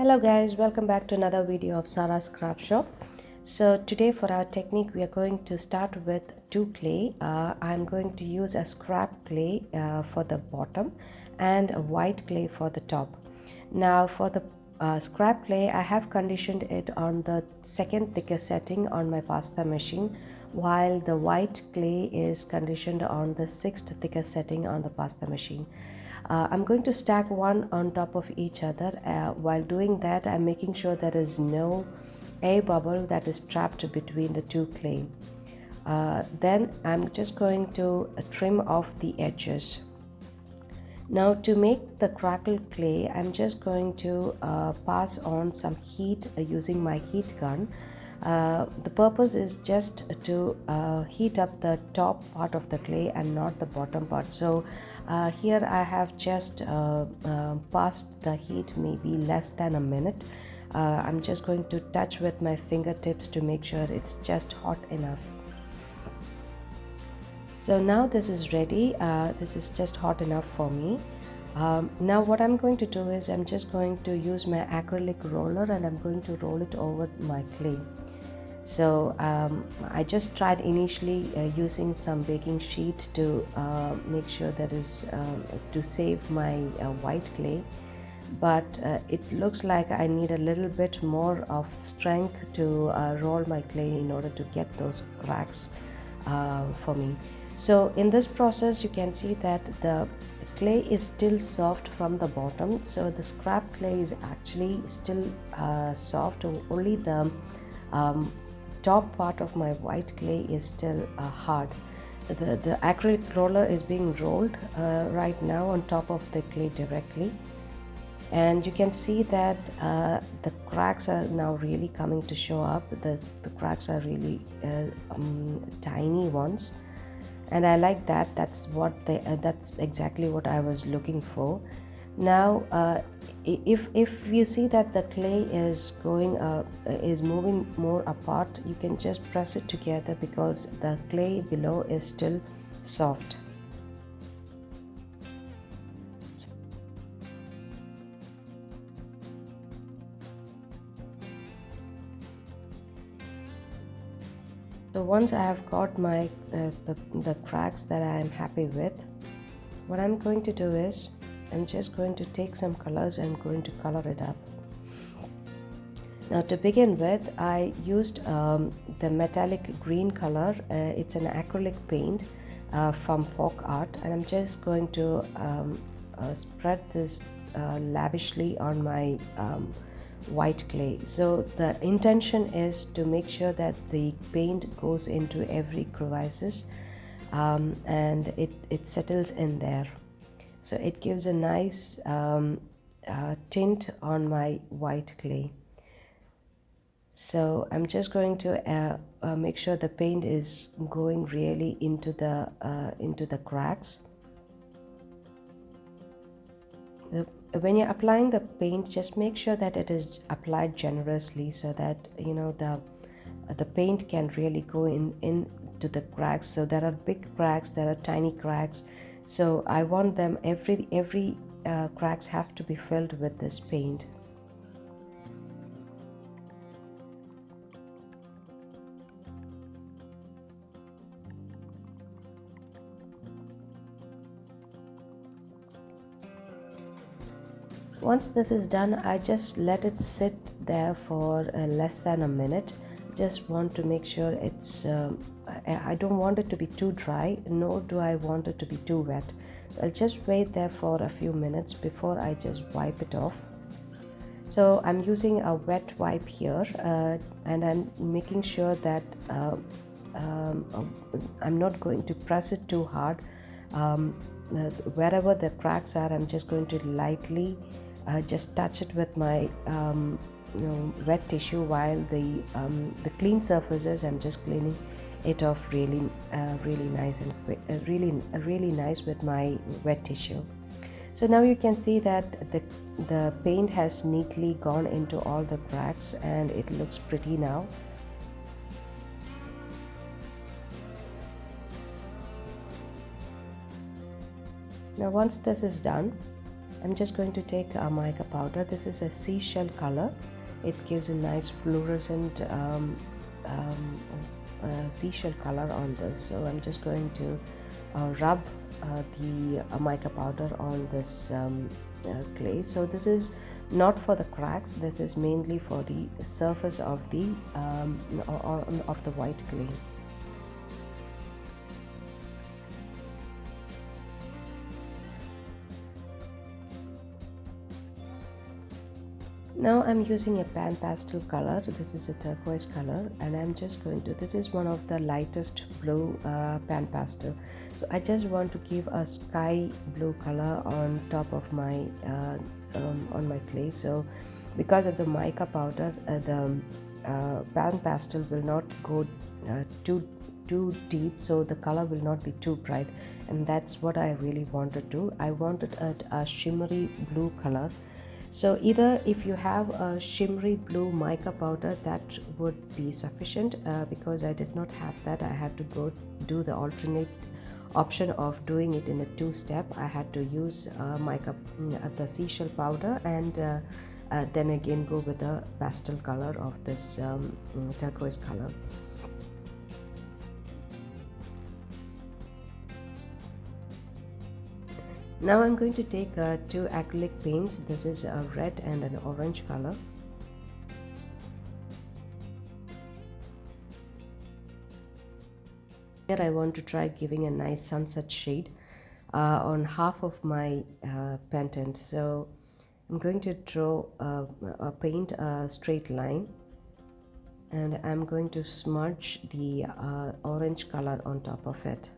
Hello guys, welcome back to another video of Sarascraftshop. So today for our technique we are going to start with two clay. I'm going to use a scrap clay for the bottom and a white clay for the top. Now for the scrap clay, I have conditioned it on the second thicker setting on my pasta machine, while the white clay is conditioned on the sixth thicker setting on the pasta machine. I'm going to stack one on top of each other. While doing that, I'm making sure there is no air bubble that is trapped between the two clay. Then I'm just going to trim off the edges. Now to make the crackle clay, I'm just going to pass on some heat using my heat gun. The purpose is just to heat up the top part of the clay and not the bottom part. So here I have just passed the heat maybe less than a minute. I'm just going to touch with my fingertips to make sure it's just hot enough. So now this is ready. This is just hot enough for me. Now what I'm going to do is I'm just going to use my acrylic roller and I'm going to roll it over my clay. So I just tried initially using some baking sheet to make sure that is to save my white clay, but it looks like I need a little bit more of strength to roll my clay in order to get those cracks for me. So in this process you can see that the clay is still soft from the bottom, so the scrap clay is actually still soft. Only the top part of my white clay is still hard. The acrylic roller is being rolled right now on top of the clay directly, and you can see that the cracks are now really coming to show up. The cracks are really tiny ones, and I like that. That's exactly what I was looking for. Now if you see that the clay is moving more apart, you can just press it together because the clay below is still soft. So once I have got my the cracks that I am happy with, what I'm going to do is I'm just going to take some colors and I'm going to color it up. Now to begin with, I used the metallic green color. It's an acrylic paint from Folk Art, and I'm just going to spread this lavishly on my white clay. So the intention is to make sure that the paint goes into every crevices and it settles in there. So it gives a nice tint on my white clay. So I'm just going to make sure the paint is going really into the cracks. When you're applying the paint, just make sure that it is applied generously so that the paint can really go into the cracks. So there are big cracks, there are tiny cracks. So I want them, every cracks have to be filled with this paint. Once this is done, I just let it sit there for less than a minute. Just want to make sure it's I don't want it to be too dry, nor do I want it to be too wet. I'll just wait there for a few minutes before I just wipe it off. So I'm using a wet wipe here and I'm making sure that I'm not going to press it too hard. Wherever the cracks are, I'm just going to lightly just touch it with my wet tissue, while the clean surfaces I'm just cleaning it off really nice and really nice with my wet tissue. So now you can see that the paint has neatly gone into all the cracks and it looks pretty now. Now once this is done, I'm just going to take a mica powder. This is a seashell color. It gives a nice fluorescent seashell color on this. So I'm just going to rub the mica powder on this clay. So this is not for the cracks. This is mainly for the surface of the of the white clay. Now I'm using a pan pastel color. This is a turquoise color, and I'm just going to, this is one of the lightest blue pan pastel. So I just want to give a sky blue color on top of my on my clay. So because of the mica powder, the pan pastel will not go too deep, so the color will not be too bright, and that's what I really wanted to. I wanted a shimmery blue color. So either if you have a shimmery blue mica powder, that would be sufficient. Because I did not have that, I had to go do the alternate option of doing it in a two-step. I had to use the seashell powder, and then again go with the pastel color of this turquoise color. Now I'm going to take two acrylic paints. This is a red and an orange color. Here I want to try giving a nice sunset shade on half of my pendant. So I'm going to draw paint a straight line, and I'm going to smudge the orange color on top of it.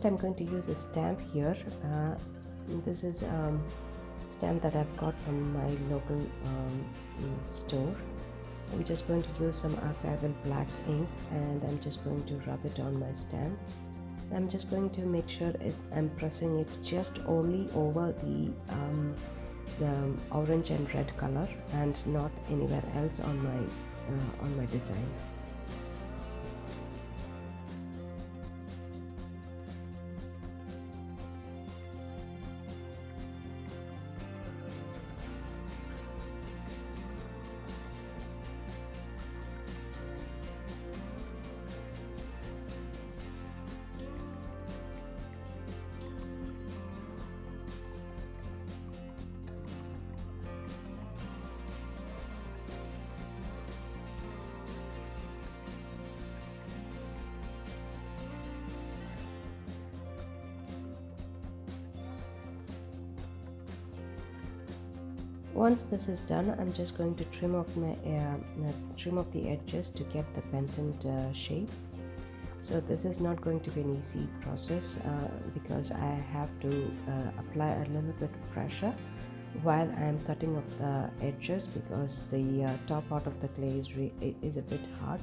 Next, I'm going to use a stamp here. This is a stamp that I've got from my local store. I'm just going to use some Archival black ink, and I'm just going to rub it on my stamp. I'm just going to make sure I'm pressing it just only over the orange and red color, and not anywhere else on my design. Once this is done, I'm just going to trim off the edges to get the pendant shape. So this is not going to be an easy process because I have to apply a little bit of pressure while I am cutting off the edges, because the top part of the clay is a bit hard.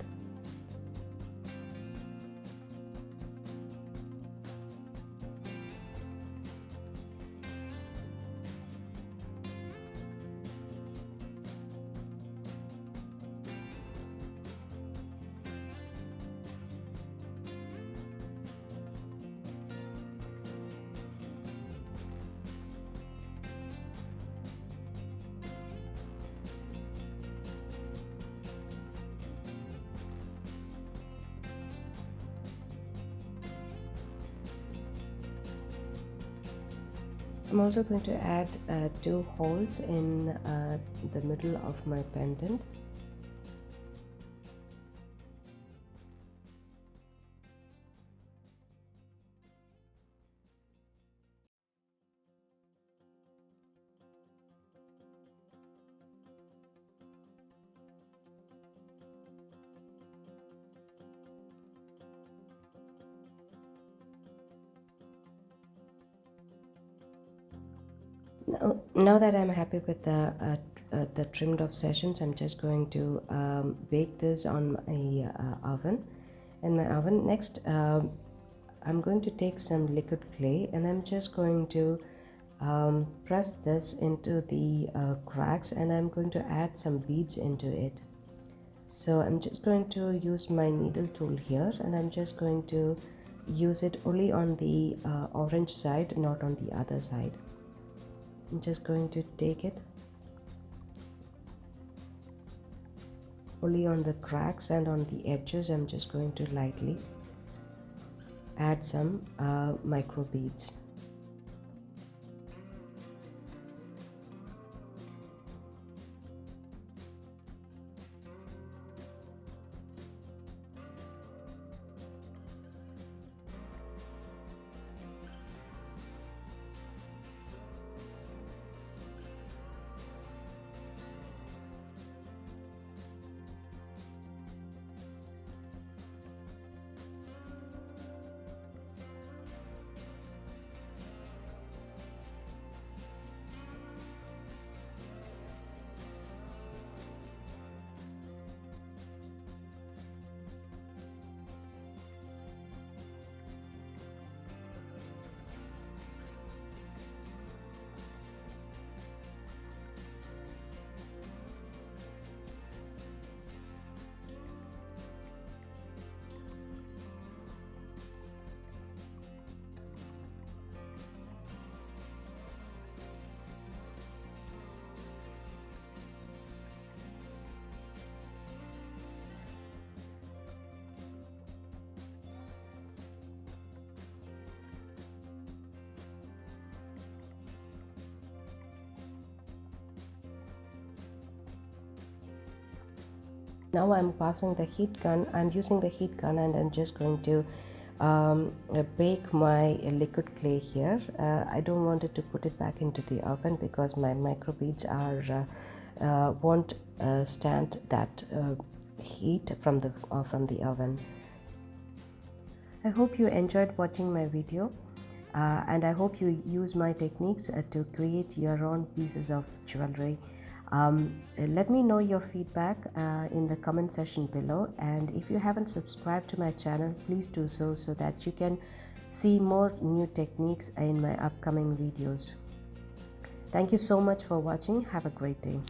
I'm also going to add 2 holes in the middle of my pendant. Now that I'm happy with the trimmed off sessions, I'm just going to bake this on a oven. In my oven, next I'm going to take some liquid clay and I'm just going to press this into the cracks, and I'm going to add some beads into it. So I'm just going to use my needle tool here, and I'm just going to use it only on the orange side, not on the other side. I'm just going to take it only on the cracks, and on the edges I'm just going to lightly add some micro beads. Now I'm passing the heat gun. I'm using the heat gun, and I'm just going to bake my liquid clay here. I don't want it to put it back into the oven because my micro beads are won't stand that heat from the oven. I hope you enjoyed watching my video, and I hope you use my techniques to create your own pieces of jewelry. Let me know your feedback in the comment section below, and if you haven't subscribed to my channel, please do so that you can see more new techniques in my upcoming videos. Thank you so much for watching. Have a great day.